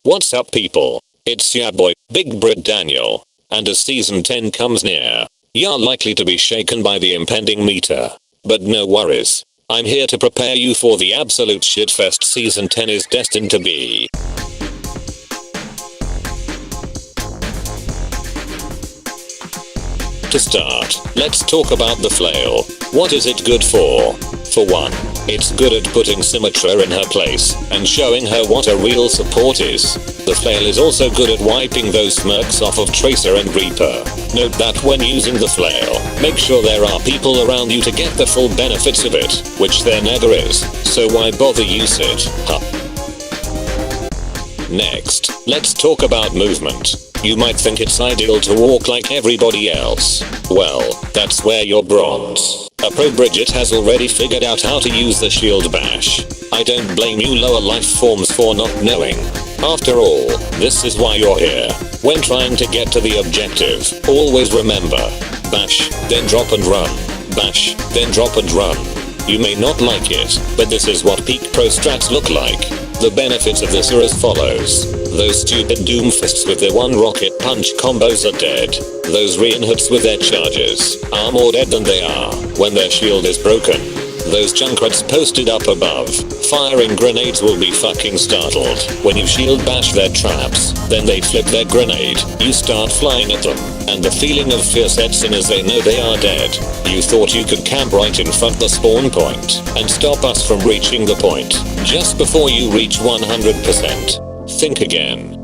What's up people? It's ya boy, Big Brit Daniel. And as season 10 comes near, you're likely to be shaken by the impending meter. But no worries. I'm here to prepare you for the absolute shitfest season 10 is destined to be. To start, let's talk about the flail. What is it good for? For one, it's good at putting Symmetra in her place and showing her what a real support is. The flail is also good at wiping those smirks off of Tracer and Reaper. Note that when using the flail, make sure there are people around you to get the full benefits of it, which there never is, so why bother use it, huh? Next, let's talk about movement. You might think it's ideal to walk like everybody else. Well, that's where you're bronze. A pro Brigitte has already figured out how to use the shield bash. I don't blame you lower life forms for not knowing. After all, this is why you're here. When trying to get to the objective, always remember, bash, then drop and run. Bash, then drop and run. You may not like it, but this is what peak pro strats look like. The benefits of this are as follows. Those stupid doomfists with their one rocket punch combos are dead. Those reinhits with their charges are more dead than they are when their shield is broken. Those junkrats posted up above, firing grenades will be fucking startled. When you shield bash their traps, then they flip their grenade, you start flying at them, and the feeling of fear sets in as they know they are dead. You thought you could camp right in front the spawn point, and stop us from reaching the point, just before you reach 100%. Think again.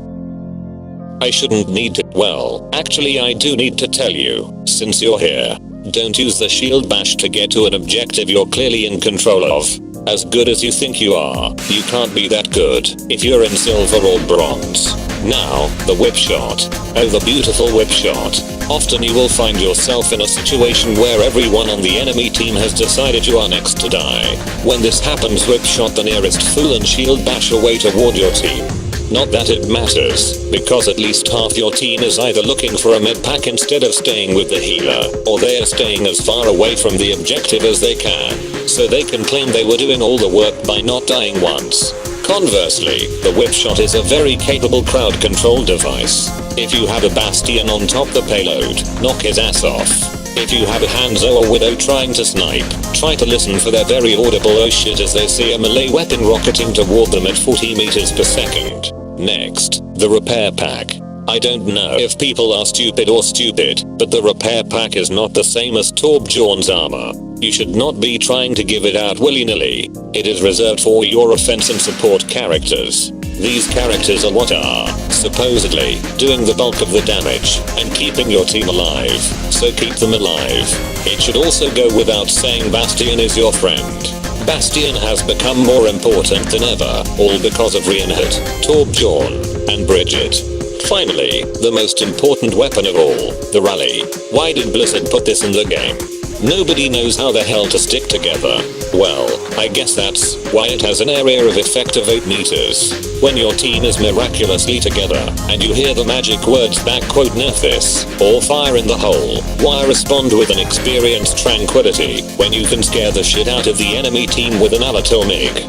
I shouldn't need to, well, actually I do need to tell you, since you're here. Don't use the shield bash to get to an objective you're clearly in control of. As good as you think you are, you can't be that good if you're in silver or bronze. Now, the whip shot. Oh, the beautiful whip shot. Often you will find yourself in a situation where everyone on the enemy team has decided you are next to die. When this happens, whip shot the nearest fool and shield bash away toward your team. Not that it matters, because at least half your team is either looking for a med pack instead of staying with the healer, or they are staying as far away from the objective as they can, so they can claim they were doing all the work by not dying once. Conversely, the whip shot is a very capable crowd control device. If you have a Bastion on top the payload, knock his ass off. If you have a Hanzo or Widow trying to snipe, try to listen for their very audible oh shit as they see a melee weapon rocketing toward them at 40 meters per second. Next, the repair pack. I don't know if people are stupid or stupid, but the repair pack is not the same as Torbjorn's armor. You should not be trying to give it out willy-nilly. It is reserved for your offense and support characters. These characters are what are, supposedly, doing the bulk of the damage and keeping your team alive, so keep them alive. It should also go without saying Bastion is your friend. Bastion has become more important than ever, all because of Reinhardt, Torbjorn, and Brigitte. Finally, the most important weapon of all, the rally. Why did Blizzard put this in the game? Nobody knows how the hell to stick together. Well, I guess that's why it has an area of effect of 8 meters. When your team is miraculously together, and you hear the magic words "nerf this," or "fire in the hole," why respond with an experienced tranquility when you can scare the shit out of the enemy team with an Alator MiG?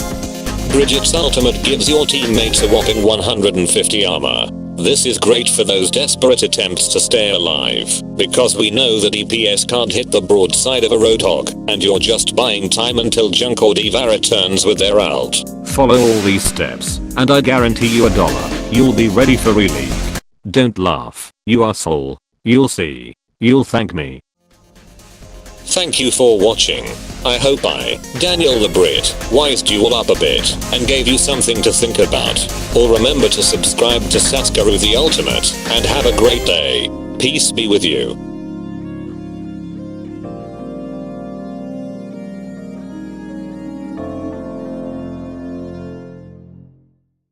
Brigitte's ultimate gives your teammates a whopping 150 armor. This is great for those desperate attempts to stay alive, because we know that DPS can't hit the broadside of a Roadhog, and you're just buying time until Junk or Diva returns with their ult. Follow all these steps, and I guarantee you $1. You'll be ready for re-league. Don't laugh, you asshole. You'll see. You'll thank me. Thank you for watching. I hope I, Daniel the Brit, wised you all up a bit, and gave you something to think about. Or remember to subscribe to Saskaroo the Ultimate, and have a great day. Peace be with you.